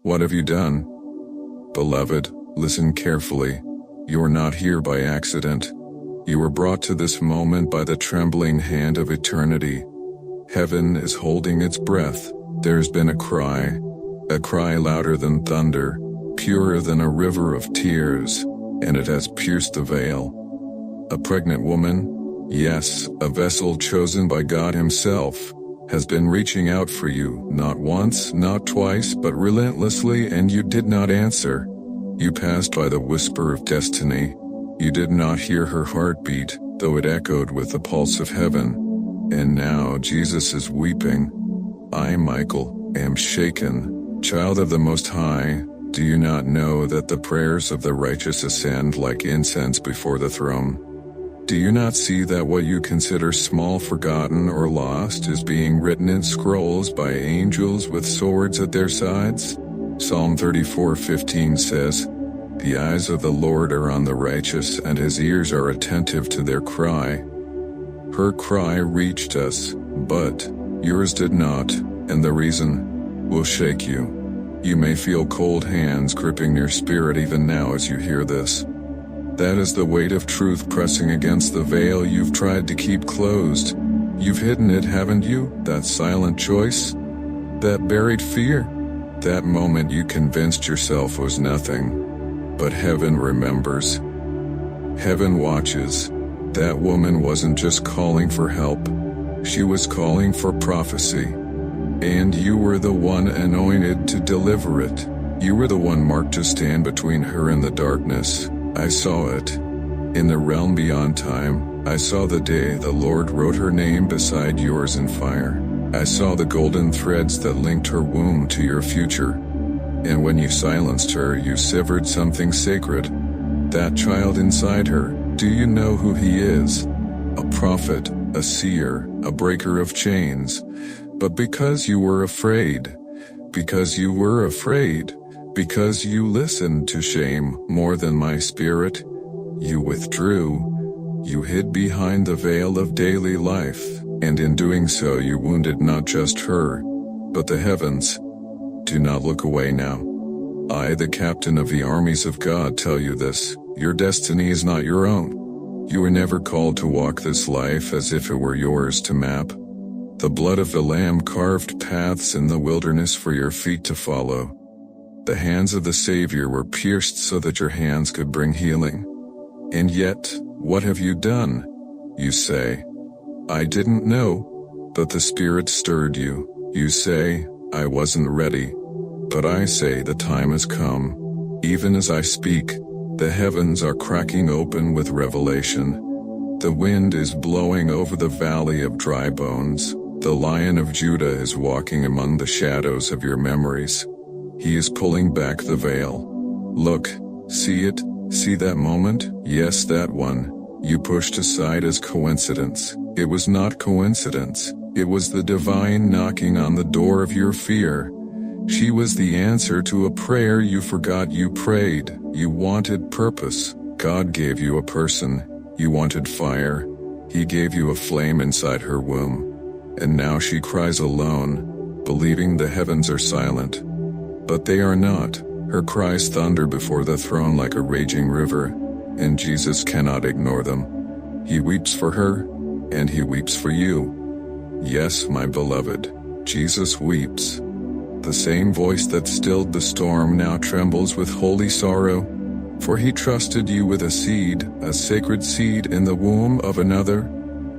What have you done? Beloved, listen carefully. You are not here by accident. You were brought to this moment by the trembling hand of eternity. Heaven is holding its breath. There's been a cry louder than thunder, purer than a river of tears, and it has pierced the veil. A pregnant woman, yes, a vessel chosen by God Himself, has been reaching out for you, not once, not twice, but relentlessly, and you did not answer. You passed by the whisper of destiny. You did not hear her heartbeat, though it echoed with the pulse of heaven. And now Jesus is weeping. I, Michael, am shaken. Child of the Most High, do you not know that the prayers of the righteous ascend like incense before the throne? Do you not see that what you consider small, forgotten, or lost is being written in scrolls by angels with swords at their sides? Psalm 34:15 says, "The eyes of the Lord are on the righteous, and His ears are attentive to their cry." Her cry reached us, but yours did not, and the reason will shake you. You may feel cold hands gripping your spirit even now as you hear this. That is the weight of truth pressing against the veil you've tried to keep closed. You've hidden it, haven't you? That silent choice? That buried fear? That moment you convinced yourself was nothing. But heaven remembers. Heaven watches. That woman wasn't just calling for help. She was calling for prophecy. And you were the one anointed to deliver it. You were the one marked to stand between her and the darkness. I saw it. In the realm beyond time, I saw the day the Lord wrote her name beside yours in fire. I saw the golden threads that linked her womb to your future. And when you silenced her, you severed something sacred. That child inside her, do you know who he is? A prophet, a seer, a breaker of chains. But because you were afraid, because you listened to shame more than my spirit, you withdrew. You hid behind the veil of daily life, and in doing so you wounded not just her, but the heavens. Do not look away now. I, the captain of the armies of God, tell you this: your destiny is not your own. You were never called to walk this life as if it were yours to map. The blood of the Lamb carved paths in the wilderness for your feet to follow. The hands of the Savior were pierced so that your hands could bring healing. And yet, what have you done? You say, I didn't know, but the Spirit stirred you. You say, I wasn't ready. But I say the time has come. Even as I speak, the heavens are cracking open with revelation. The wind is blowing over the valley of dry bones. The Lion of Judah is walking among the shadows of your memories. He is pulling back the veil. Look, see it? See that moment? Yes, that one. You pushed aside as coincidence. It was not coincidence. It was the divine knocking on the door of your fear. She was the answer to a prayer you forgot you prayed. You wanted purpose. God gave you a person. You wanted fire. He gave you a flame inside her womb. And now she cries alone, believing the heavens are silent. But they are not. Her cries thunder before the throne like a raging river, and Jesus cannot ignore them. He weeps for her, and He weeps for you. Yes, my beloved, Jesus weeps. The same voice that stilled the storm now trembles with holy sorrow, for He trusted you with a seed, a sacred seed in the womb of another,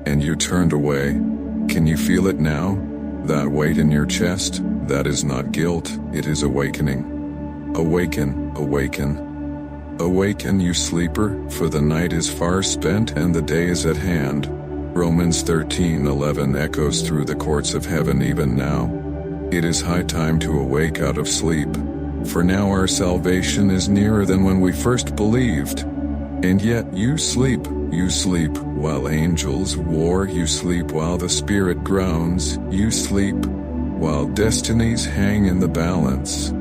and you turned away. Can you feel it now? That weight in your chest? That is not guilt, it is awakening. Awaken, awaken. Awaken, you sleeper, for the night is far spent and the day is at hand. Romans 13:11 echoes through the courts of heaven even now. It is high time to awake out of sleep, for now our salvation is nearer than when we first believed. And yet you sleep while angels war, you sleep while the Spirit groans, you sleep while destinies hang in the balance.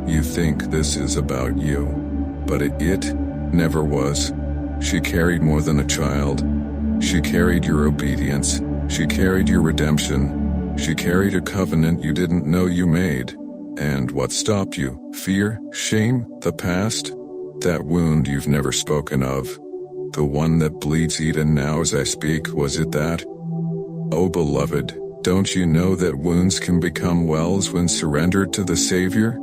You think this is about you, but it never was. She carried more than a child. She carried your obedience. She carried your redemption. She carried a covenant you didn't know you made. And what stopped you? Fear, shame, the past? That wound you've never spoken of? The one that bleeds even now as I speak, was it that? Oh beloved, don't you know that wounds can become wells when surrendered to the Savior?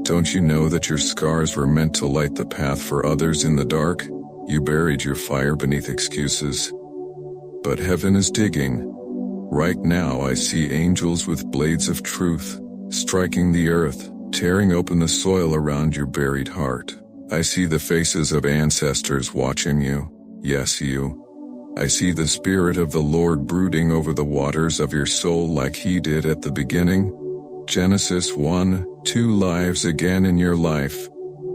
Don't you know that your scars were meant to light the path for others in the dark? You buried your fire beneath excuses. But heaven is digging. Right now I see angels with blades of truth, striking the earth, tearing open the soil around your buried heart. I see the faces of ancestors watching you. Yes, you. I see the Spirit of the Lord brooding over the waters of your soul like He did at the beginning. Genesis 1:2 lives again in your life.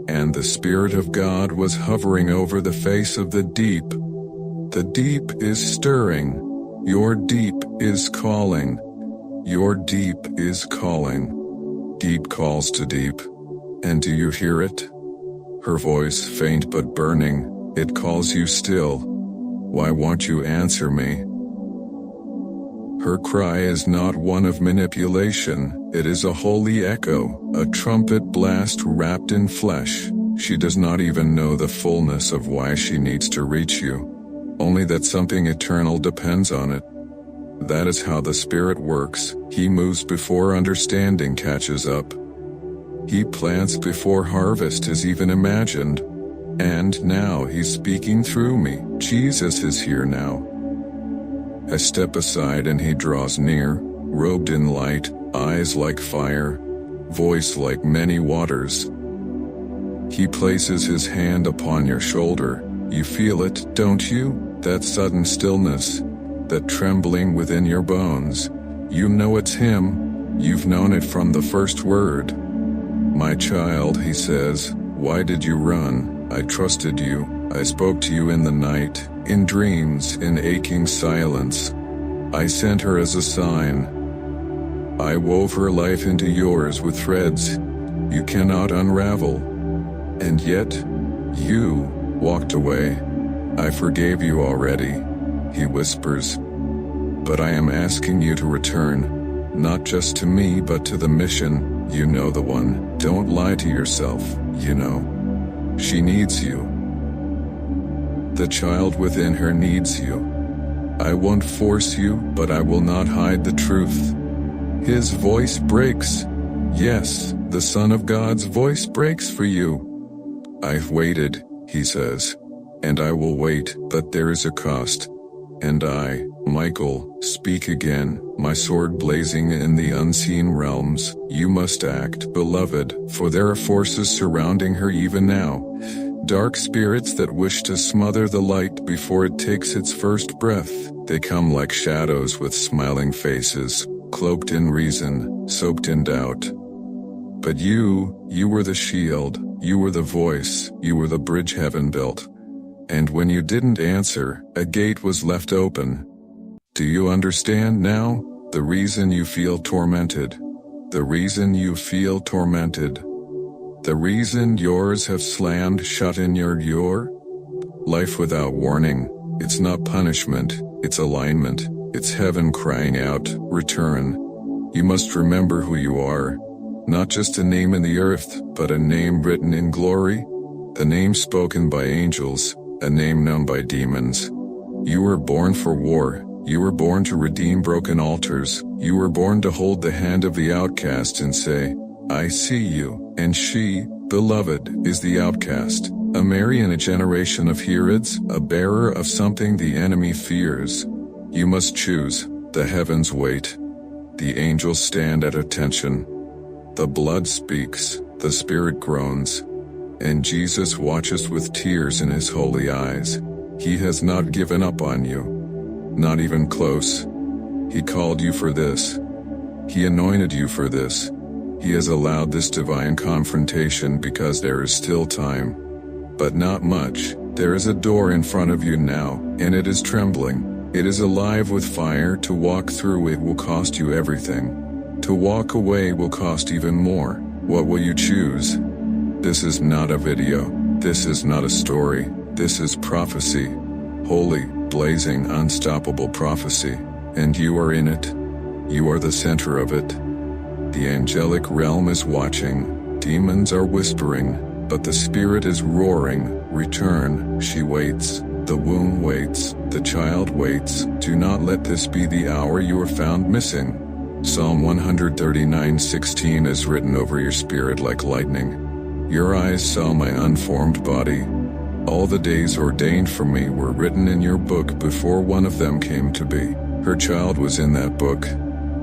And the Spirit of God was hovering over the face of the deep. The deep is stirring. Your deep is calling. Your deep is calling. Deep calls to deep. And do you hear it? Her voice, faint but burning, it calls you still. Why won't you answer me? Her cry is not one of manipulation, it is a holy echo, a trumpet blast wrapped in flesh. She does not even know the fullness of why she needs to reach you, only that something eternal depends on it. That is how the Spirit works. He moves before understanding catches up. He plants before harvest is even imagined. And now He's speaking through me. Jesus is here now. I step aside and He draws near, robed in light, eyes like fire, voice like many waters. He places His hand upon your shoulder. You feel it, don't you? That sudden stillness, that trembling within your bones. You know it's Him. You've known it from the first word. My child, He says, why did you run? I trusted you. I spoke to you in the night, in dreams, in aching silence. I sent her as a sign. I wove her life into yours with threads you cannot unravel. And yet, you walked away. I forgave you already, He whispers. But I am asking you to return, not just to me but to the mission. You know the one. Don't lie to yourself, you know. She needs you. The child within her needs you. I won't force you, but I will not hide the truth. His voice breaks. Yes, the Son of God's voice breaks for you. I've waited, He says, and I will wait, but there is a cost. And I, Michael, speak again, my sword blazing in the unseen realms. You must act, beloved, for there are forces surrounding her even now. Dark spirits that wish to smother the light before it takes its first breath. They come like shadows with smiling faces, cloaked in reason, soaked in doubt. But you were the shield, you were the voice, you were the bridge heaven built. And when you didn't answer, a gate was left open. Do you understand now? The reason you feel tormented. The reason you feel tormented. The reason yours have slammed shut in your life without warning. It's not punishment, it's alignment. It's heaven crying out, return. You must remember who you are. Not just a name in the earth, but a name written in glory. A name spoken by angels. A name known by demons. You were born for war. You were born to redeem broken altars. You were born to hold the hand of the outcast and say, I see you. And she, beloved, is the outcast. A Mary in a generation of Herods, a bearer of something the enemy fears. You must choose. The heavens wait. The angels stand at attention. The blood speaks. The Spirit groans. And Jesus watches with tears in His holy eyes. He has not given up on you. Not even close. He called you for this. He anointed you for this. He has allowed this divine confrontation because there is still time. But not much. There is a door in front of you now, and it is trembling. It is alive with fire. To walk through it will cost you everything. To walk away will cost even more. What will you choose? This is not a video. This is not a story. This is prophecy. Holy, blazing, unstoppable prophecy. And you are in it. You are the center of it. The angelic realm is watching, demons are whispering, but the spirit is roaring, return. She waits, the womb waits, the child waits. Do not let this be the hour you are found missing. Psalm 139:16 is written over your spirit like lightning. Your eyes saw my unformed body. All the days ordained for me were written in your book before one of them came to be. Her child was in that book.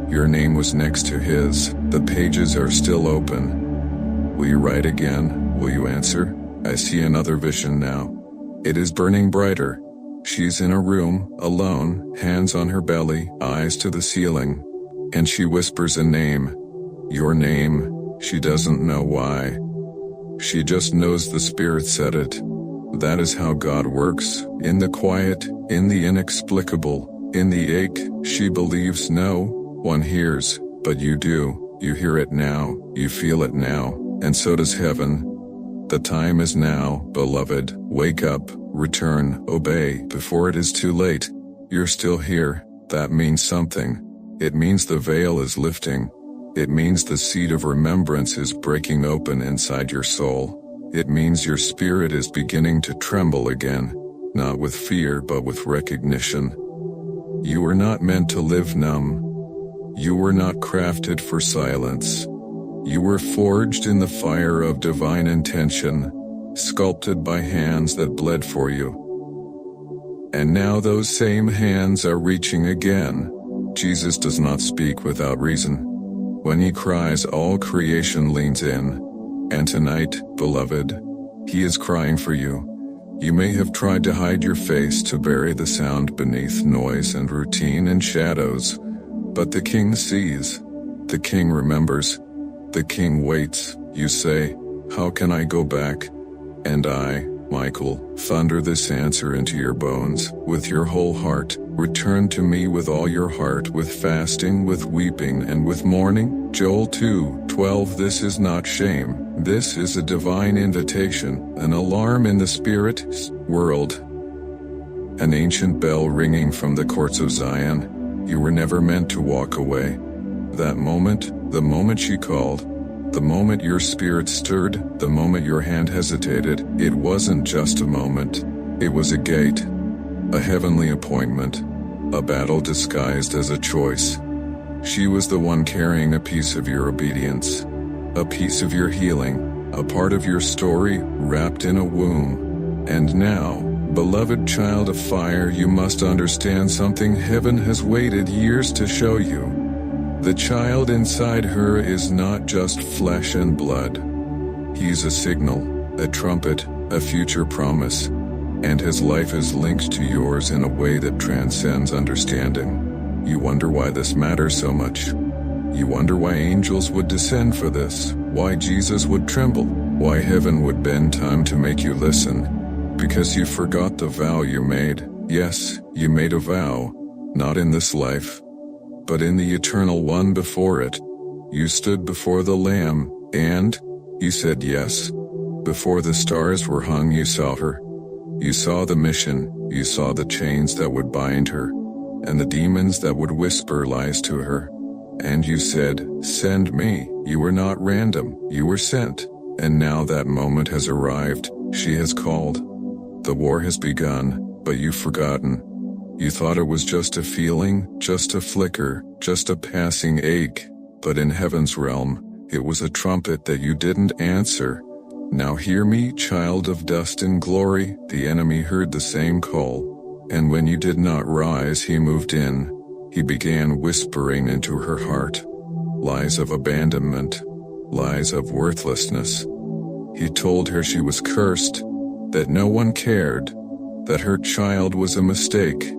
Your name was next to his. The pages are still open. Will you write again? Will you answer? I see another vision now. It is burning brighter. She's in a room, alone, hands on her belly, eyes to the ceiling. And she whispers a name. Your name. She doesn't know why. She just knows the Spirit said it. That is how God works, in the quiet, in the inexplicable, in the ache. She believes no one hears, but you do. You hear it now, you feel it now, and so does heaven. The time is now, beloved. Wake up, return, obey, before it is too late. You're still here. That means something. It means the veil is lifting. It means the seed of remembrance is breaking open inside your soul. It means your spirit is beginning to tremble again, not with fear but with recognition. You were not meant to live numb. You were not crafted for silence. You were forged in the fire of divine intention, sculpted by hands that bled for you. And now those same hands are reaching again. Jesus does not speak without reason. When he cries, all creation leans in. And tonight, beloved, he is crying for you. You may have tried to hide your face to bury the sound beneath noise and routine and shadows, but the King sees. The King remembers. The King waits. You say, how can I go back? And I, Michael, thunder this answer into your bones, with your whole heart. Return to me with all your heart, with fasting, with weeping, and with mourning. Joel 2:12. This is not shame. This is a divine invitation, an alarm in the spirit world. An ancient bell ringing from the courts of Zion. You were never meant to walk away. That moment, the moment she called, the moment your spirit stirred, the moment your hand hesitated, it wasn't just a moment. It was a gate. A heavenly appointment. A battle disguised as a choice. She was the one carrying a piece of your obedience. A piece of your healing. A part of your story, wrapped in a womb. And now, beloved child of fire, you must understand something heaven has waited years to show you. The child inside her is not just flesh and blood. He's a signal, a trumpet, a future promise. And his life is linked to yours in a way that transcends understanding. You wonder why this matters so much. You wonder why angels would descend for this, why Jesus would tremble, why heaven would bend time to make you listen. Because you forgot the vow you made. Yes, you made a vow, not in this life, but in the eternal one before it. You stood before the Lamb, and you said yes. Before the stars were hung, you saw her. You saw the mission, you saw the chains that would bind her, and the demons that would whisper lies to her. And you said, send me. You were not random, you were sent. And now that moment has arrived, she has called. The war has begun, but you've forgotten. You thought it was just a feeling, just a flicker, just a passing ache. But in heaven's realm, it was a trumpet that you didn't answer. Now hear me, child of dust and glory. The enemy heard the same call. And when you did not rise, he moved in. He began whispering into her heart. Lies of abandonment. Lies of worthlessness. He told her she was cursed, that no one cared, that her child was a mistake.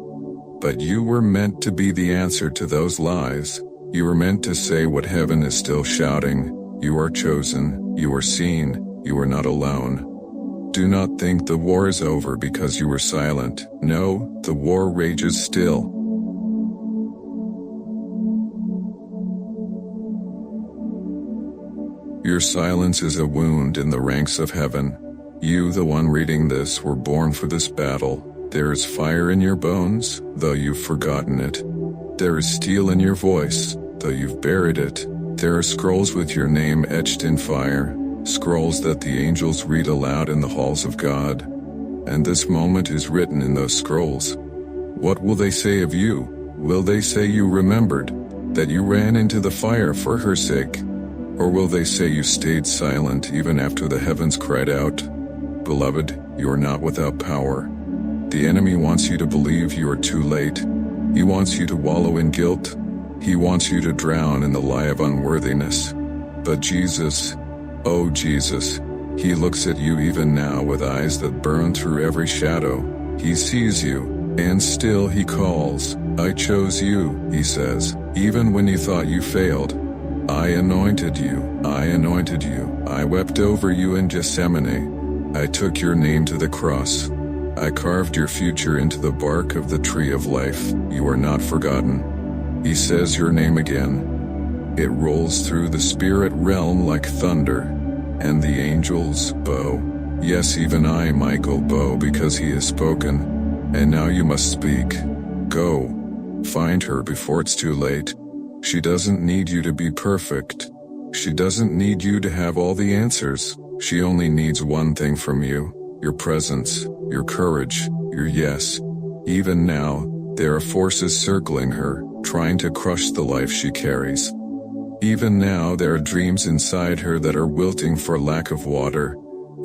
But you were meant to be the answer to those lies. You were meant to say what heaven is still shouting. You are chosen, you are seen, you are not alone. Do not think the war is over because you were silent. No, the war rages still. Your silence is a wound in the ranks of heaven. You, the one reading this, were born for this battle. There is fire in your bones, though you've forgotten it. There is steel in your voice, though you've buried it. There are scrolls with your name etched in fire, scrolls that the angels read aloud in the halls of God. And this moment is written in those scrolls. What will they say of you? Will they say you remembered, that you ran into the fire for her sake? Or will they say you stayed silent even after the heavens cried out? Beloved, you are not without power. The enemy wants you to believe you are too late. He wants you to wallow in guilt. He wants you to drown in the lie of unworthiness. But Jesus, oh Jesus, He looks at you even now with eyes that burn through every shadow. He sees you, and still He calls. I chose you, He says, even when you thought you failed. I anointed you, I anointed you. I wept over you in Gethsemane. I took your name to the cross. I carved your future into the bark of the tree of life. You are not forgotten. He says your name again. It rolls through the spirit realm like thunder, and the angels bow. Yes, even I, Michael, bow because He has spoken. And now you must speak. Go. Find her before it's too late. She doesn't need you to be perfect. She doesn't need you to have all the answers. She only needs one thing from you: your presence, your courage, your yes. Even now, there are forces circling her, trying to crush the life she carries. Even now, there are dreams inside her that are wilting for lack of water.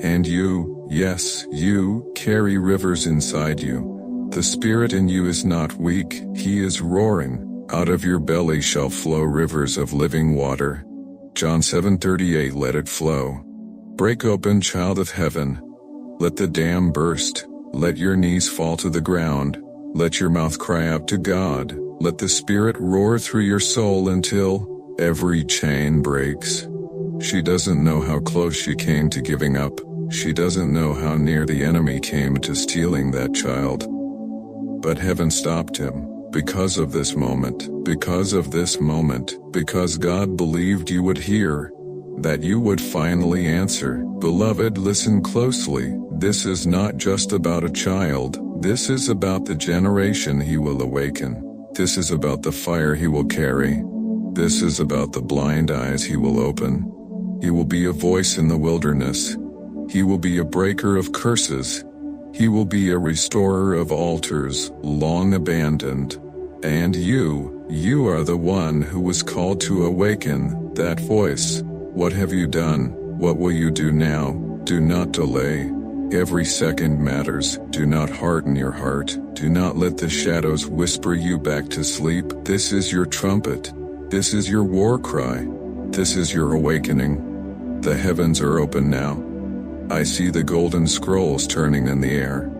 And you, yes, you, carry rivers inside you. The Spirit in you is not weak, He is roaring. Out of your belly shall flow rivers of living water. John 7:38. Let it flow. Break open, child of heaven. Let the dam burst. Let your knees fall to the ground. Let your mouth cry out to God. Let the Spirit roar through your soul until every chain breaks. She doesn't know how close she came to giving up. She doesn't know how near the enemy came to stealing that child. But heaven stopped him. Because of this moment, because of this moment, because God believed you would hear, that you would finally answer. Beloved, listen closely. This is not just about a child. This is about the generation He will awaken. This is about the fire He will carry. This is about the blind eyes He will open. He will be a voice in the wilderness. He will be a breaker of curses. He will be a restorer of altars long abandoned. And you are the one who was called to awaken that voice. What have you done? What will you do now? Do not delay. Every second matters. Do not harden your heart. Do not let the shadows whisper you back to sleep. This is your trumpet. This is your war cry. This is your awakening. The heavens are open now. I see the golden scrolls turning in the air.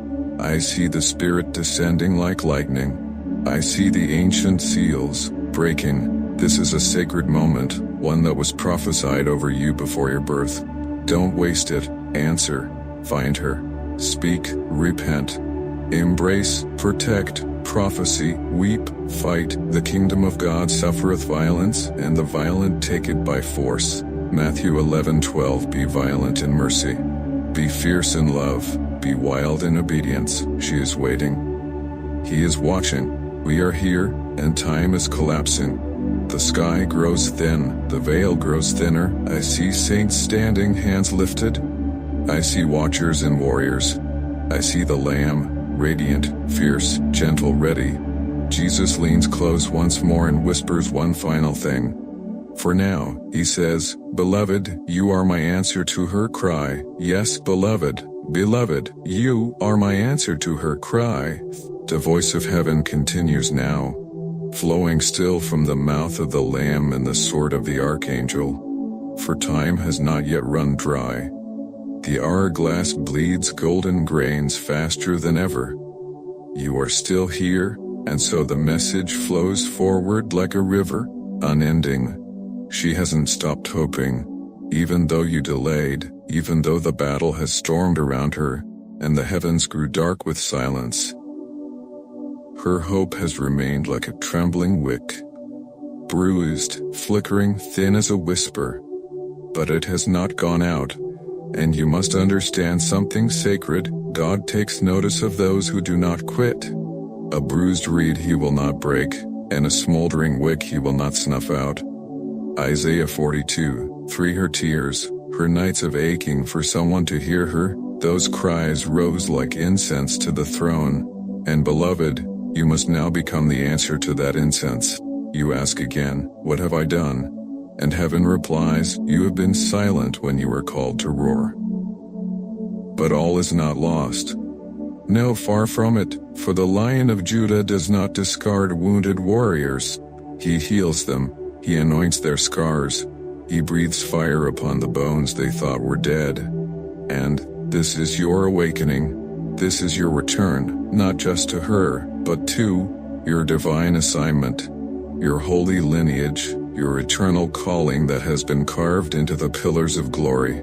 I see the Spirit descending like lightning. I see the ancient seals breaking. This is a sacred moment, one that was prophesied over you before your birth. Don't waste it. Answer. Find her. Speak. Repent. Embrace. Protect. Prophecy. Weep. Fight. The kingdom of God suffereth violence, and the violent take it by force. Matthew 11:12. Be violent in mercy. Be fierce in love. Be wild in obedience. She is waiting. He is watching. We are here, and time is collapsing. The sky grows thin, the veil grows thinner. I see saints standing, hands lifted. I see watchers and warriors. I see the Lamb, radiant, fierce, gentle, ready. Jesus leans close once more and whispers one final thing. For now, He says, Beloved, you are my answer to her cry. Yes, beloved, beloved, you are my answer to her cry. The voice of heaven continues now, flowing still from the mouth of the Lamb and the sword of the Archangel. For time has not yet run dry. The hourglass bleeds golden grains faster than ever. You are still here, and so the message flows forward like a river, unending. She hasn't stopped hoping, even though you delayed, even though the battle has stormed around her, and the heavens grew dark with silence. Her hope has remained like a trembling wick, bruised, flickering, thin as a whisper. But it has not gone out, and you must understand something sacred. God takes notice of those who do not quit. A bruised reed He will not break, and a smoldering wick He will not snuff out. Isaiah 42:3. Her tears, her nights of aching for someone to hear her, those cries rose like incense to the throne. And beloved, you must now become the answer to that incense. You ask again, what have I done? And heaven replies, you have been silent when you were called to roar. But all is not lost. No, far from it, for the Lion of Judah does not discard wounded warriors. He heals them, he anoints their scars, he breathes fire upon the bones they thought were dead. And this is your awakening, this is your return, not just to her, but to your divine assignment, your holy lineage, your eternal calling that has been carved into the pillars of glory.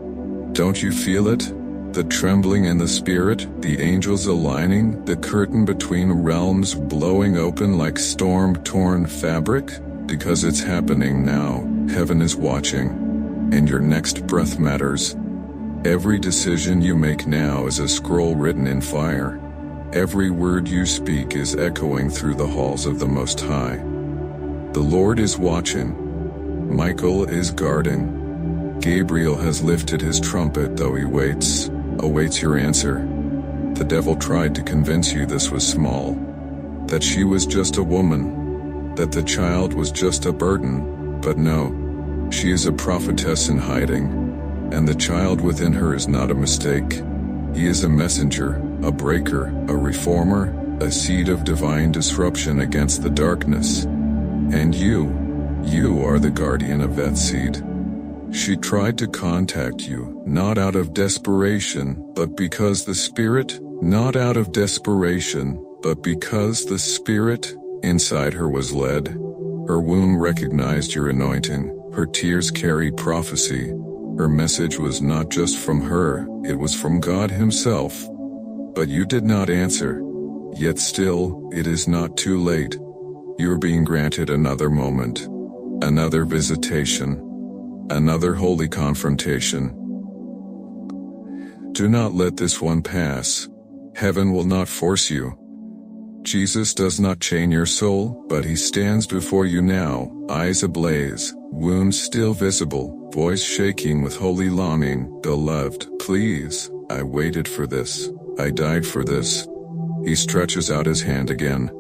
Don't you feel it? The trembling in the spirit, the angels aligning, the curtain between realms blowing open like storm-torn fabric? Because it's happening now, heaven is watching. And your next breath matters. Every decision you make now is a scroll written in fire. Every word you speak is echoing through the halls of the Most High. The Lord is watching. Michael is guarding. Gabriel has lifted his trumpet, though he awaits your answer. The devil tried to convince you this was small, that she was just a woman, that the child was just a burden, but no, she is a prophetess in hiding, and the child within her is not a mistake. He is a messenger, a breaker, a reformer, a seed of divine disruption against the darkness. And you are the guardian of that seed. She tried to contact you, not out of desperation, but because the Spirit, not out of desperation, but because the Spirit inside her was led. Her womb recognized your anointing, her tears carried prophecy. Her message was not just from her, it was from God Himself. But you did not answer. Yet still, it is not too late. You are being granted another moment, another visitation, another holy confrontation. Do not let this one pass. Heaven will not force you. Jesus does not chain your soul, but He stands before you now, eyes ablaze, wounds still visible, voice shaking with holy longing. Beloved, please, I waited for this. I died for this. He stretches out His hand again.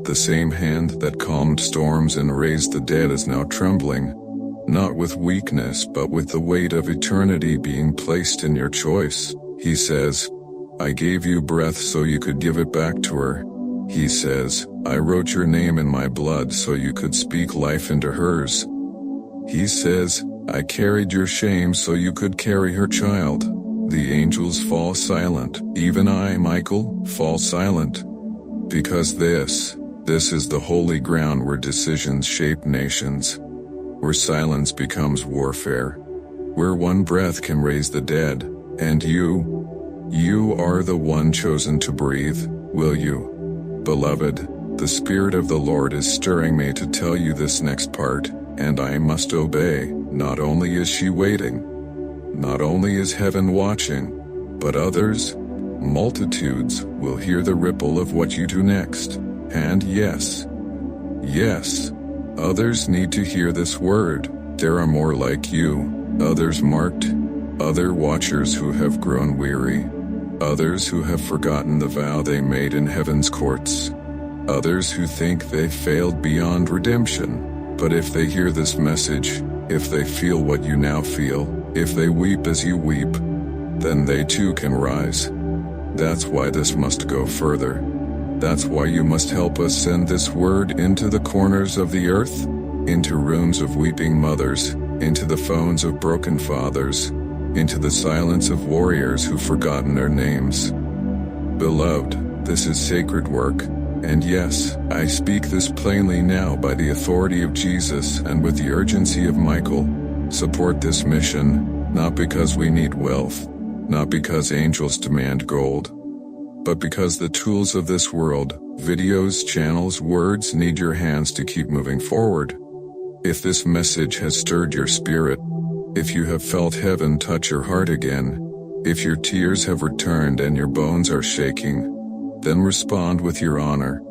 The same hand that calmed storms and raised the dead is now trembling, not with weakness but with the weight of eternity being placed in your choice. He says, I gave you breath so you could give it back to her. He says, I wrote your name in my blood so you could speak life into hers. He says, I carried your shame so you could carry her child. The angels fall silent, even I, Michael, fall silent. Because this is the holy ground where decisions shape nations, where silence becomes warfare, where one breath can raise the dead, and you are the one chosen to breathe, will you? Beloved, the Spirit of the Lord is stirring me to tell you this next part, and I must obey. Not only is she waiting, not only is heaven watching, but others, multitudes, will hear the ripple of what you do next. And yes, others need to hear this word. There are more like you, others marked, other watchers who have grown weary, others who have forgotten the vow they made in heaven's courts, others who think they failed beyond redemption. But if they hear this message, if they feel what you now feel, if they weep as you weep, then they too can rise. That's why this must go further. That's why you must help us send this word into the corners of the earth, into rooms of weeping mothers, into the phones of broken fathers, into the silence of warriors who've forgotten their names. Beloved, this is sacred work, and yes, I speak this plainly now by the authority of Jesus and with the urgency of Michael. Support this mission, not because we need wealth, not because angels demand gold, but because the tools of this world, videos, channels, words, need your hands to keep moving forward. If this message has stirred your spirit, if you have felt heaven touch your heart again, if your tears have returned and your bones are shaking, then respond with your honor.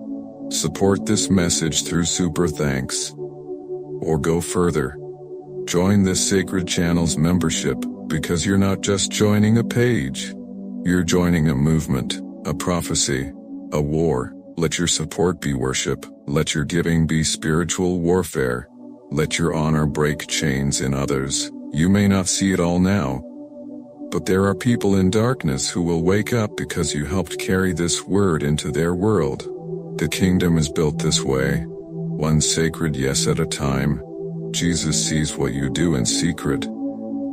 Support this message through super thanks. Or go further. Join this sacred channel's membership, because you're not just joining a page. You're joining a movement, a prophecy, a war. Let your support be worship. Let your giving be spiritual warfare. Let your honor break chains in others. You may not see it all now, but there are people in darkness who will wake up because you helped carry this word into their world. The kingdom is built this way, one sacred yes at a time. Jesus sees what you do in secret.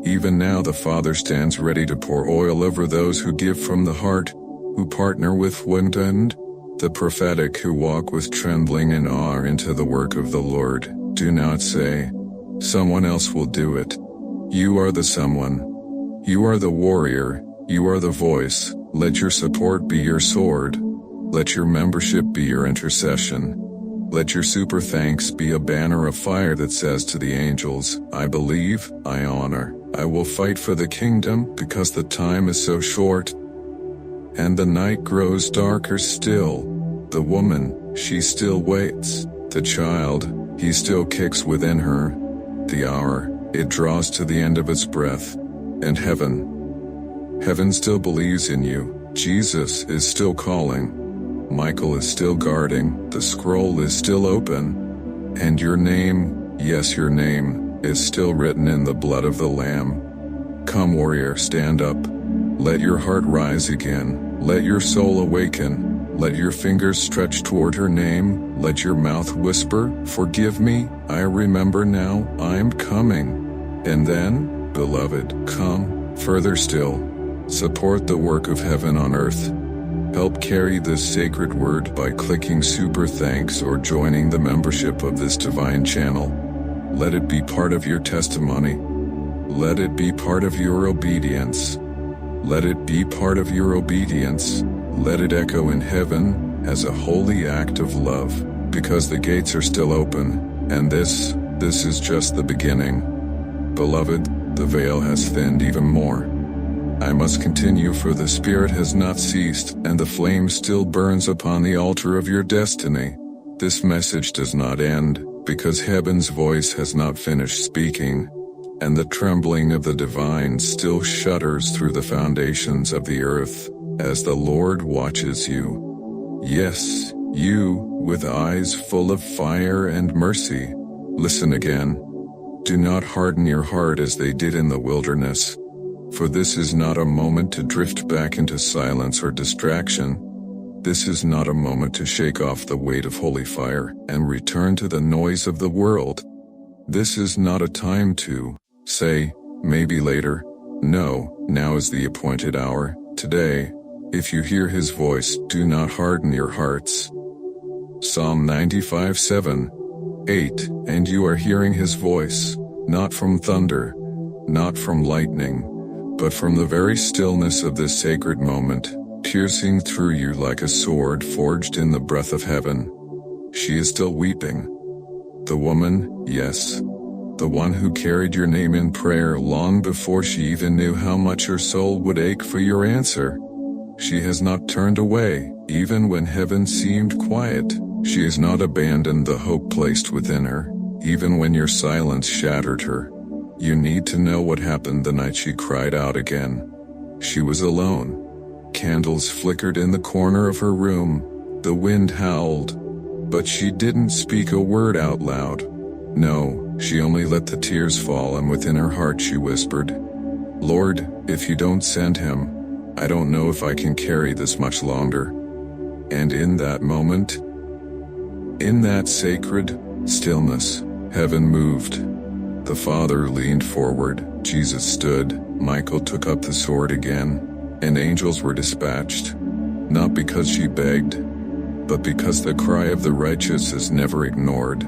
Even now the Father stands ready to pour oil over those who give from the heart, who partner with wind, the prophetic, who walk with trembling and awe into the work of the Lord. Do not say, someone else will do it. You are the someone. You are the warrior. You are the voice. Let your support be your sword. Let your membership be your intercession. Let your super thanks be a banner of fire that says to the angels, I believe, I honor, I will fight for the kingdom, because the time is so short, and the night grows darker still. The woman, she still waits. The child, he still kicks within her. The hour, it draws to the end of its breath. And heaven still believes in you. Jesus is still calling. Michael is still guarding. The scroll is still open. And your name, yes, your name, is still written in the blood of the Lamb. Come, warrior, stand up. Let your heart rise again. Let your soul awaken. Let your fingers stretch toward her name. Let your mouth whisper, forgive me, I remember now, I'm coming. And then, beloved, come, further still. Support the work of heaven on earth. Help carry this sacred word by clicking super thanks or joining the membership of this divine channel. Let it be part of your testimony. Let it be part of your obedience. Let it be part of your obedience. Let it echo in heaven as a holy act of love, because the gates are still open, and this is just the beginning. Beloved, the veil has thinned even more. I must continue, for the Spirit has not ceased, and the flame still burns upon the altar of your destiny. This message does not end, because heaven's voice has not finished speaking, and the trembling of the divine still shudders through the foundations of the earth, as the Lord watches you. Yes, you, with eyes full of fire and mercy. Listen again. Do not harden your heart as they did in the wilderness. For this is not a moment to drift back into silence or distraction. This is not a moment to shake off the weight of holy fire and return to the noise of the world. This is not a time to say, maybe later. No, now is the appointed hour, today. If you hear his voice, do not harden your hearts. Psalm 95:7-8. And you are hearing his voice, not from thunder, not from lightning, but from the very stillness of this sacred moment, piercing through you like a sword forged in the breath of heaven. She is still weeping. The woman, yes, the one who carried your name in prayer long before she even knew how much her soul would ache for your answer. She has not turned away, even when heaven seemed quiet. She has not abandoned the hope placed within her, even when your silence shattered her. You need to know what happened the night she cried out again. She was alone. Candles flickered in the corner of her room. The wind howled. But she didn't speak a word out loud. No, she only let the tears fall, and within her heart she whispered, Lord, if you don't send him, I don't know if I can carry this much longer. And in that moment, in that sacred stillness, heaven moved. The Father leaned forward, Jesus stood, Michael took up the sword again, and angels were dispatched. Not because she begged, but because the cry of the righteous is never ignored.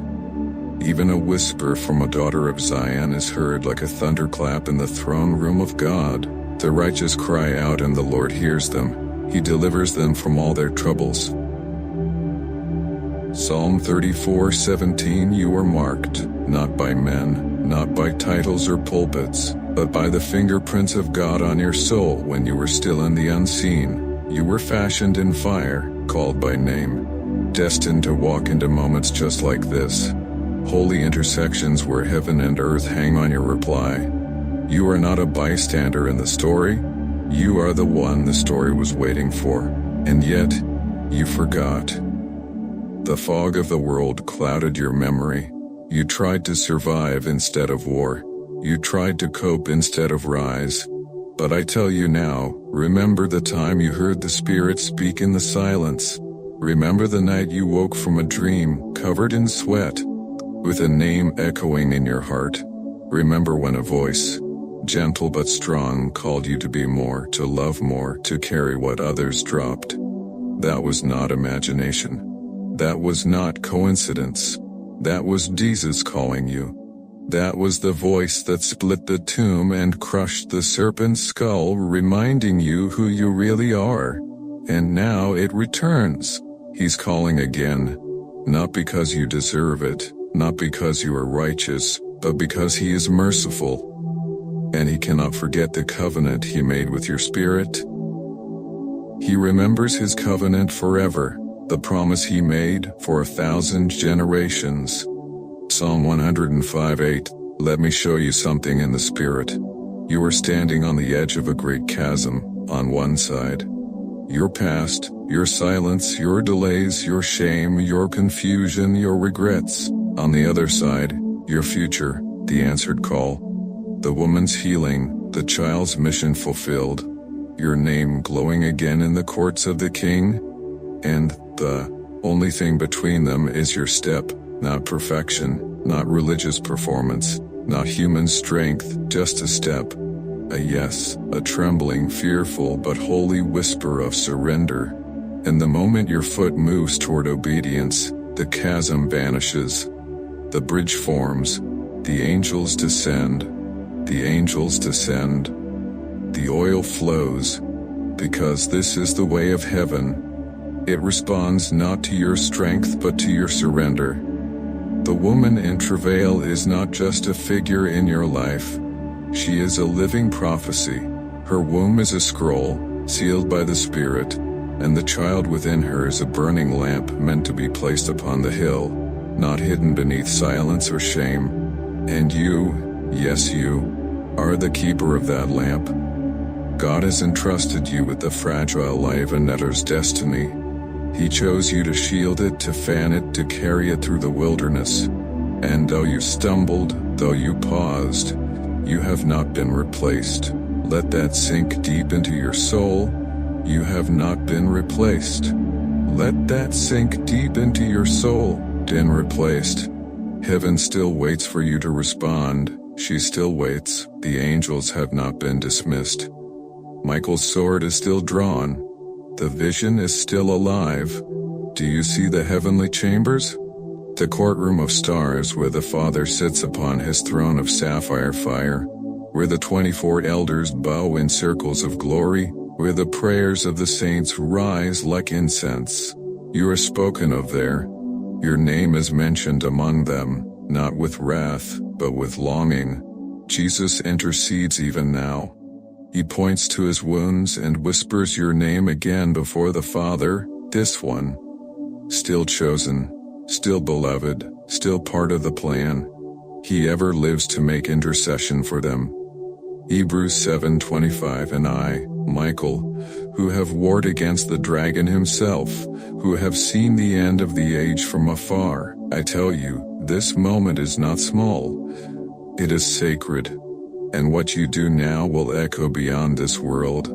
Even a whisper from a daughter of Zion is heard like a thunderclap in the throne room of God. The righteous cry out and the Lord hears them. He delivers them from all their troubles. Psalm 34:17. You are marked, not by men, not by titles or pulpits, but by the fingerprints of God on your soul when you were still in the unseen. You were fashioned in fire, called by name, destined to walk into moments just like this. holy intersections where heaven and earth hang on your reply. You are not a bystander in the story. You are the one the story was waiting for, and yet, you forgot. The fog of the world clouded your memory. You tried to survive instead of war. You tried to cope instead of rise. But I tell you now, remember the time you heard the Spirit speak in the silence. Remember the night you woke from a dream, covered in sweat, with a name echoing in your heart. Remember when a voice, gentle but strong, called you to be more, to love more, to carry what others dropped. That was not imagination. That was not coincidence. That was Jesus calling you. That was the voice that split the tomb and crushed the serpent's skull, reminding you who you really are. And now it returns. He's calling again. Not because you deserve it, not because you are righteous, but because he is merciful. And he cannot forget the covenant he made with your spirit. He remembers his covenant forever, the promise he made for 1,000 generations. Psalm 105:8. Let me show you something in the spirit. You are standing on the edge of a great chasm. On one side, your past, your silence, your delays, your shame, your confusion, your regrets. On the other side, your future, the answered call. The woman's healing, the child's mission fulfilled, your name glowing again in the courts of the King, and the only thing between them is your step, not perfection, not religious performance, not human strength, just a step, a yes, a trembling, fearful but holy whisper of surrender. And the moment your foot moves toward obedience, the chasm vanishes, the bridge forms, the angels descend. The angels descend. The oil flows, because this is the way of heaven. It responds not to your strength but to your surrender. The woman in travail is not just a figure in your life. She is a living prophecy. Her womb is a scroll, sealed by the Spirit, and the child within her is a burning lamp meant to be placed upon the hill, not hidden beneath silence or shame. And you, yes you, are the keeper of that lamp. God has entrusted you with the fragile life and netter's destiny. He chose you to shield it, to fan it, to carry it through the wilderness. And though you stumbled, though you paused, you have not been replaced. Let that sink deep into your soul. You have not been replaced. Let that sink deep into your soul. Been replaced. Heaven still waits for you to respond. She still waits. The angels have not been dismissed. Michael's sword is still drawn. The vision is still alive. Do you see the heavenly chambers? The courtroom of stars where the Father sits upon his throne of sapphire fire, where the 24 elders bow in circles of glory, where the prayers of the saints rise like incense. You are spoken of there. Your name is mentioned among them, not with wrath, but with longing. Jesus intercedes even now. He points to his wounds and whispers your name again before the Father, this one. Still chosen, still beloved, still part of the plan. He ever lives to make intercession for them. Hebrews 7:25. And I, Michael, who have warred against the dragon himself, who have seen the end of the age from afar, I tell you, this moment is not small. It is sacred. And what you do now will echo beyond this world.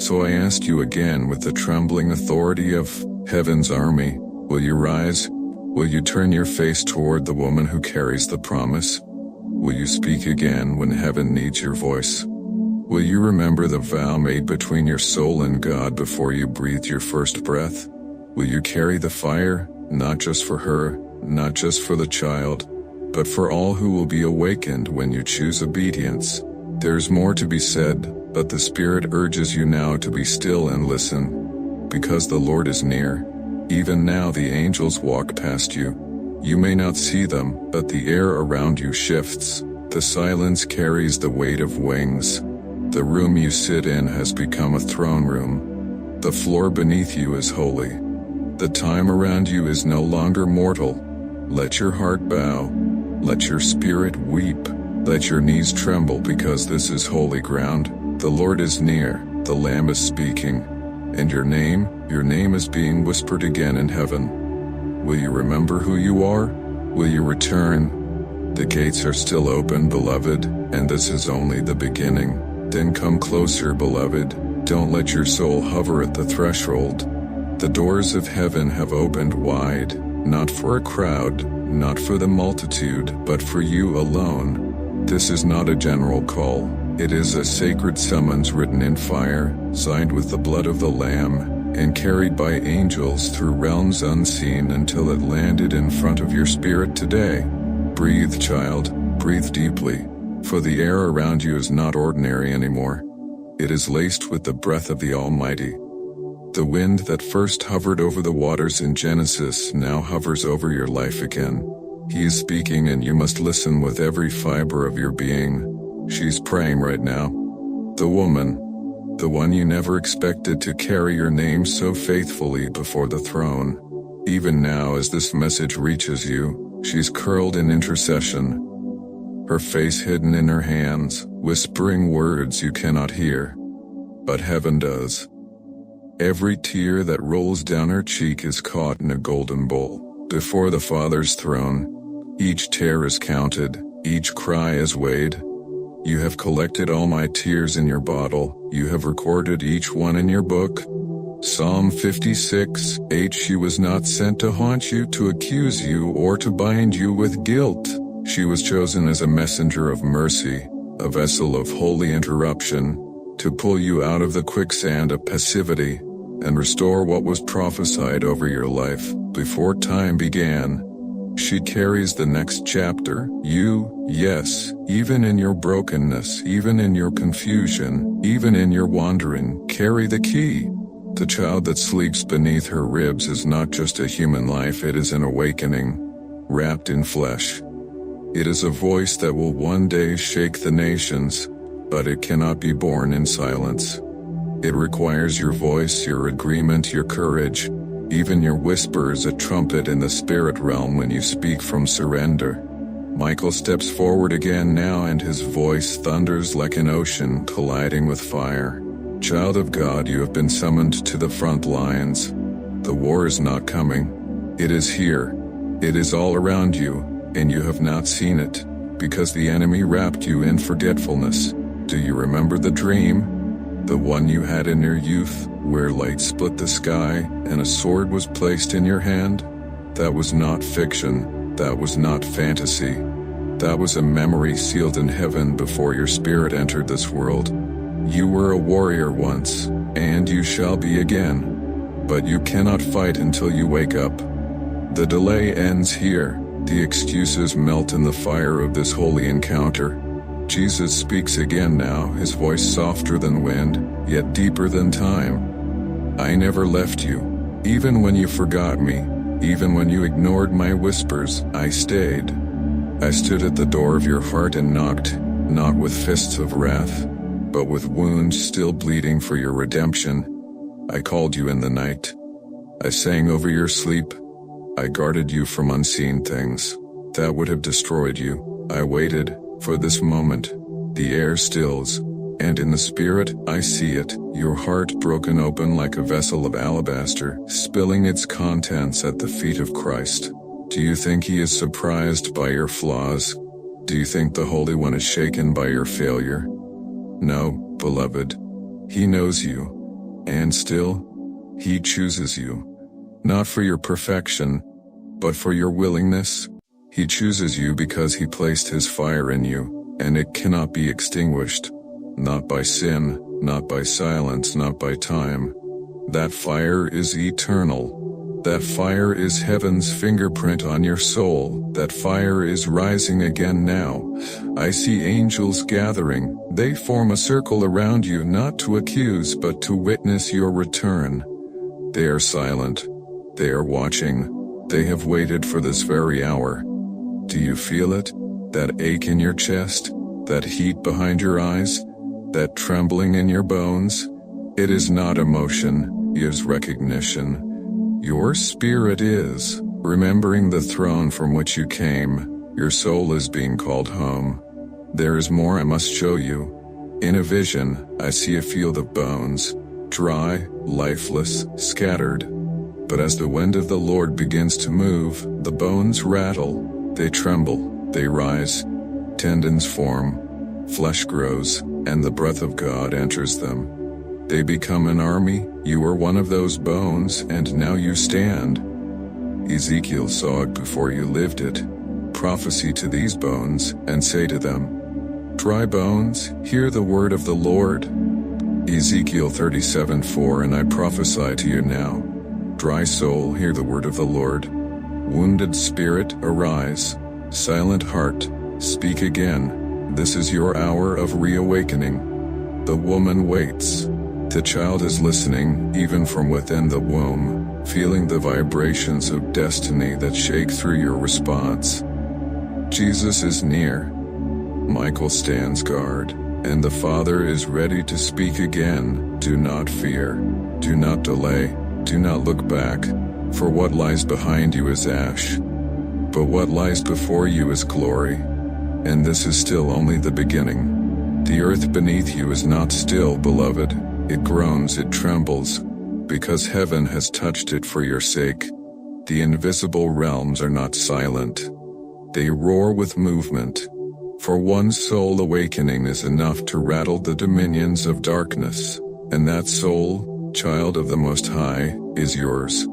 So I ask you again with the trembling authority of heaven's army, will you rise? Will you turn your face toward the woman who carries the promise? Will you speak again when heaven needs your voice? Will you remember the vow made between your soul and God before you breathed your first breath? Will you carry the fire, not just for her, not just for the child, but for all who will be awakened when you choose obedience? There's more to be said, but the Spirit urges you now to be still and listen, because the Lord is near. Even now the angels walk past you. You may not see them, but the air around you shifts. The silence carries the weight of wings. The room you sit in has become a throne room. The floor beneath you is holy. The time around you is no longer mortal. Let your heart bow. Let your spirit weep. Let your knees tremble, because this is holy ground. The Lord is near, the Lamb is speaking. And your name is being whispered again in heaven. Will you remember who you are? Will you return? The gates are still open, beloved, and this is only the beginning. Then come closer, beloved. Don't let your soul hover at the threshold. The doors of heaven have opened wide, not for a crowd, not for the multitude, but for you alone. This is not a general call. It is a sacred summons written in fire, signed with the blood of the Lamb, and carried by angels through realms unseen until it landed in front of your spirit today. Breathe, child, breathe deeply, for the air around you is not ordinary anymore. It is laced with the breath of the Almighty. The wind that first hovered over the waters in Genesis now hovers over your life again. He is speaking, and you must listen with every fiber of your being. She's praying right now. The woman, the one you never expected to carry your name so faithfully before the throne. Even now, as this message reaches you, she's curled in intercession, her face hidden in her hands, whispering words you cannot hear, but heaven does. Every tear that rolls down her cheek is caught in a golden bowl. Before the Father's throne, each tear is counted, each cry is weighed. You have collected all my tears in your bottle, you have recorded each one in your book. Psalm 56:8. She was not sent to haunt you, to accuse you, or to bind you with guilt. She was chosen as a messenger of mercy, a vessel of holy interruption, to pull you out of the quicksand of passivity, and restore what was prophesied over your life before time began. She carries the next chapter. Yes, even in your brokenness, even in your confusion, even in your wandering, carry the key. The child that sleeps beneath her ribs is not just a human life, it is an awakening, wrapped in flesh. It is a voice that will one day shake the nations, but it cannot be born in silence. It requires your voice, your agreement, your courage. Even your whisper is a trumpet in the spirit realm when you speak from surrender. Michael steps forward again now, and his voice thunders like an ocean colliding with fire. Child of God, you have been summoned to the front lines. The war is not coming. It is here. It is all around you, and you have not seen it, because the enemy wrapped you in forgetfulness. Do you remember the dream? The one you had in your youth, where light split the sky and a sword was placed in your hand? That was not fiction. That was not fantasy. That was a memory sealed in heaven before your spirit entered this world. You were a warrior once, and you shall be again. But you cannot fight until you wake up. The delay ends here. The excuses melt in the fire of this holy encounter. Jesus speaks again now, his voice softer than wind, yet deeper than time. I never left you. Even when you forgot me, even when you ignored my whispers, I stayed. I stood at the door of your heart and knocked, not with fists of wrath, but with wounds still bleeding for your redemption. I called you in the night. I sang over your sleep. I guarded you from unseen things that would have destroyed you. I waited for this moment. The air stills, and in the spirit, I see it, your heart broken open like a vessel of alabaster, spilling its contents at the feet of Christ. Do you think he is surprised by your flaws? Do you think the Holy One is shaken by your failure? No, beloved. He knows you, and still, he chooses you. Not for your perfection, but for your willingness. He chooses you because he placed his fire in you, and it cannot be extinguished. Not by sin, not by silence, not by time. That fire is eternal. That fire is heaven's fingerprint on your soul. That fire is rising again now. I see angels gathering. They form a circle around you, not to accuse, but to witness your return. They are silent. They are watching. They have waited for this very hour. Do you feel it? That ache in your chest? That heat behind your eyes? That trembling in your bones? It is not emotion, it is recognition. Your spirit is remembering the throne from which you came, Your soul is being called home. There is more I must show you. In a vision, I see a field of bones, dry, lifeless, scattered. But as the wind of the Lord begins to move, the bones rattle, they tremble, they rise, tendons form, flesh grows, and the breath of God enters them. They become an army. You are one of those bones, and now you stand. Ezekiel saw it before you lived it. Prophesy to these bones, and say to them, Dry bones, hear the word of the Lord. Ezekiel 37:4 And I prophesy to you now. Dry soul, hear the word of the Lord. Wounded spirit, arise. Silent heart, speak again. This is your hour of reawakening. The woman waits. The child is listening, even from within the womb, feeling the vibrations of destiny that shake through your response. Jesus is near. Michael stands guard, and the Father is ready to speak again. Do not fear. Do not delay. Do not look back, for what lies behind you is ash. But what lies before you is glory. And this is still only the beginning. The earth beneath you is not still, beloved. It groans, it trembles, because heaven has touched it for your sake. The invisible realms are not silent. They roar with movement. For one soul awakening is enough to rattle the dominions of darkness, and that soul, child of the Most High, is yours.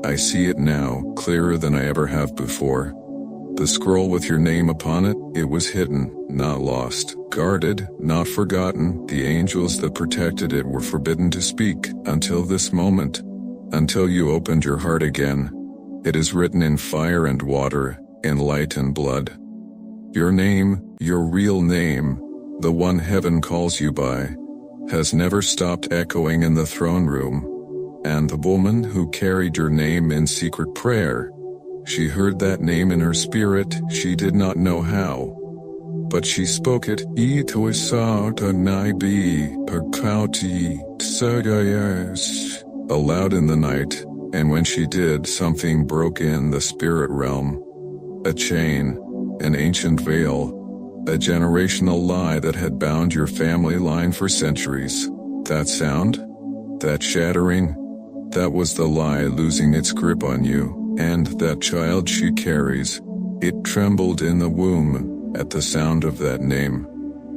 I see it now, clearer than I ever have before. The scroll with your name upon it, it was hidden, not lost, guarded, not forgotten. The angels that protected it were forbidden to speak until this moment, until you opened your heart again. It is written in fire and water, in light and blood. Your name, your real name, the one heaven calls you by, has never stopped echoing in the throne room. And the woman who carried your name in secret prayer, she heard that name in her spirit. She did not know how, but she spoke it. Aloud in the night, and when she did, something broke in the spirit realm. A chain, an ancient veil, a generational lie that had bound your family line for centuries. That sound, that shattering, that was the lie losing its grip on you. And that child she carries, it trembled in the womb at the sound of that name.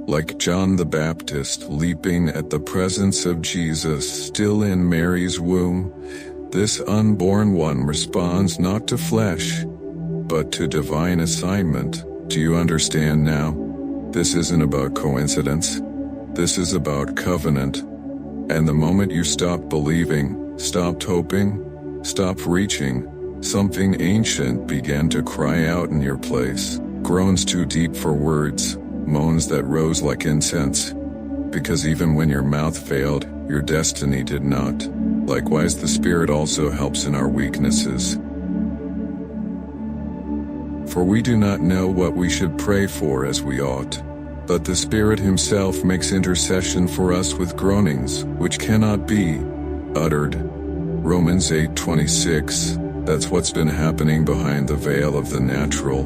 Like John the Baptist leaping at the presence of Jesus still in Mary's womb, this unborn one responds not to flesh, but to divine assignment. Do you understand now? This isn't about coincidence. This is about covenant. And the moment you stopped believing, stopped hoping, stopped reaching, something ancient began to cry out in your place. Groans too deep for words, moans that rose like incense. Because even when your mouth failed, your destiny did not. Likewise, the Spirit also helps in our weaknesses. For we do not know what we should pray for as we ought. But the Spirit Himself makes intercession for us with groanings, which cannot be uttered. Romans 8:26. That's what's been happening behind the veil of the natural.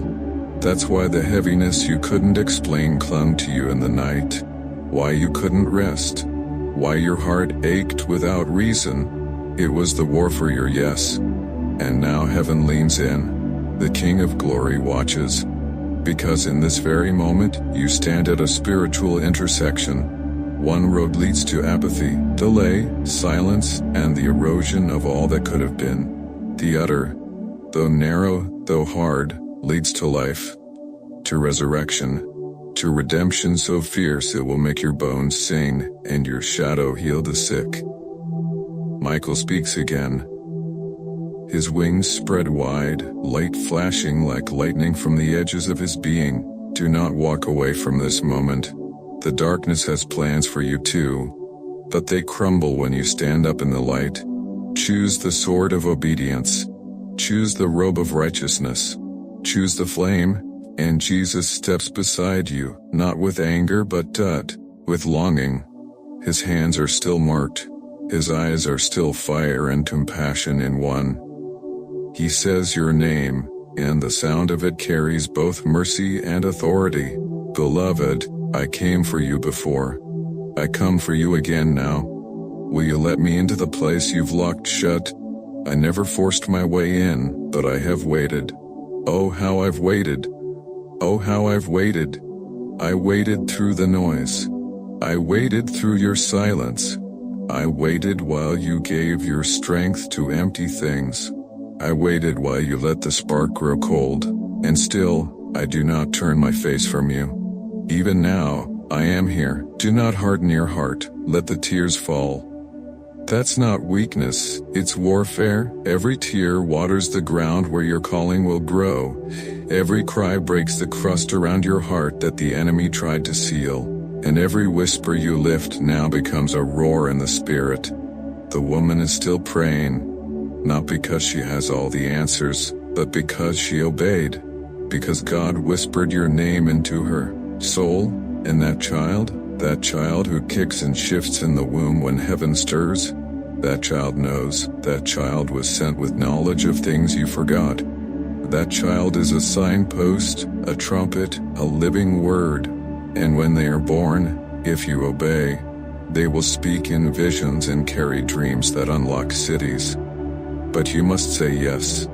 That's why the heaviness you couldn't explain clung to you in the night. Why you couldn't rest. Why your heart ached without reason. It was the war for your yes. And now heaven leans in. The King of Glory watches. Because in this very moment, you stand at a spiritual intersection. One road leads to apathy, delay, silence, and the erosion of all that could have been. The other, though narrow, though hard, leads to life, to resurrection, to redemption so fierce it will make your bones sing, and your shadow heal the sick. Michael speaks again. His wings spread wide, light flashing like lightning from the edges of his being. Do not walk away from this moment. The darkness has plans for you too, but they crumble when you stand up in the light. Choose the sword of obedience. Choose the robe of righteousness. Choose the flame, and Jesus steps beside you, not with anger but with longing. His hands are still marked. His eyes are still fire and compassion in one. He says your name, and the sound of it carries both mercy and authority. Beloved, I came for you before. I come for you again now. Will you let me into the place you've locked shut? I never forced my way in, but I have waited. Oh, how I've waited. Oh, how I've waited. I waited through the noise. I waited through your silence. I waited while you gave your strength to empty things. I waited while you let the spark grow cold, and still, I do not turn my face from you. Even now, I am here. Do not harden your heart, let the tears fall. That's not weakness, it's warfare. Every tear waters the ground where your calling will grow. Every cry breaks the crust around your heart that the enemy tried to seal. And every whisper you lift now becomes a roar in the spirit. The woman is still praying, not because she has all the answers, but because she obeyed. Because God whispered your name into her soul, and that child who kicks and shifts in the womb when heaven stirs, that child knows, that child was sent with knowledge of things you forgot. That child is a signpost, a trumpet, a living word. And when they are born, if you obey, they will speak in visions and carry dreams that unlock cities. But you must say yes.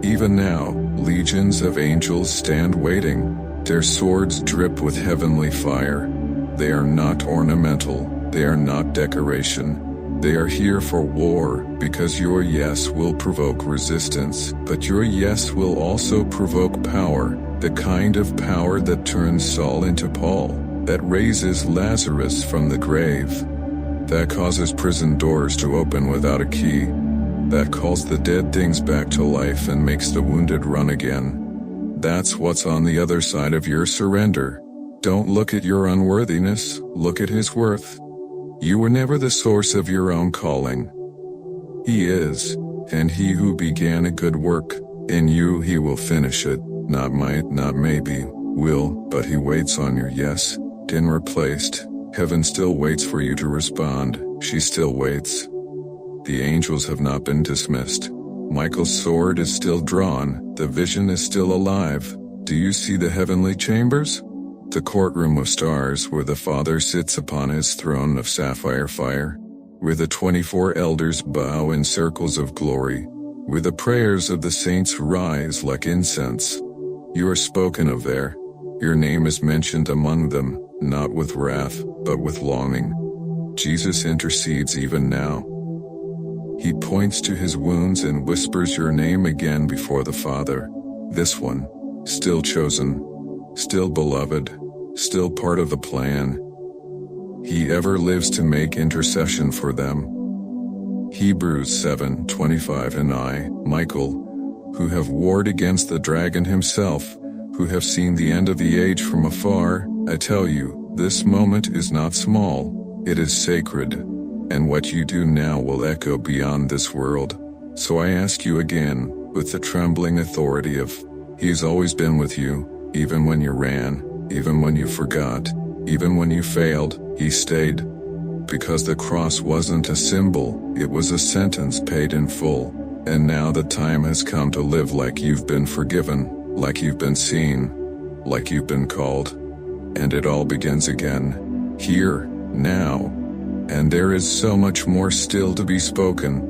Even now, legions of angels stand waiting. Their swords drip with heavenly fire. They are not ornamental, they are not decoration. They are here for war, because your yes will provoke resistance, but your yes will also provoke power, the kind of power that turns Saul into Paul, that raises Lazarus from the grave, that causes prison doors to open without a key, that calls the dead things back to life and makes the wounded run again. That's what's on the other side of your surrender. Don't look at your unworthiness, look at his worth. You were never the source of your own calling. He is, and he who began a good work in you, he will finish it. Not might, not maybe, will, but he waits on your yes. Been replaced. Heaven still waits for you to respond. She still waits. The angels have not been dismissed. Michael's sword is still drawn. The vision is still alive. Do you see the heavenly chambers? The courtroom of stars where the Father sits upon his throne of sapphire fire, where the 24 elders bow in circles of glory, where the prayers of the saints rise like incense. You are spoken of there. Your name is mentioned among them, not with wrath, but with longing. Jesus intercedes even now. He points to his wounds and whispers your name again before the Father. This one, still chosen, still beloved, still part of the plan. He ever lives to make intercession for them. Hebrews 7:25 and I, Michael, who have warred against the dragon himself, who have seen the end of the age from afar, I tell you, this moment is not small, it is sacred, and what you do now will echo beyond this world. So I ask you again, with the trembling authority of, He's always been with you, even when you ran, even when you forgot, even when you failed, He stayed. Because the cross wasn't a symbol, it was a sentence paid in full. And now the time has come to live like you've been forgiven, like you've been seen, like you've been called. And it all begins again, here, now. And there is so much more still to be spoken.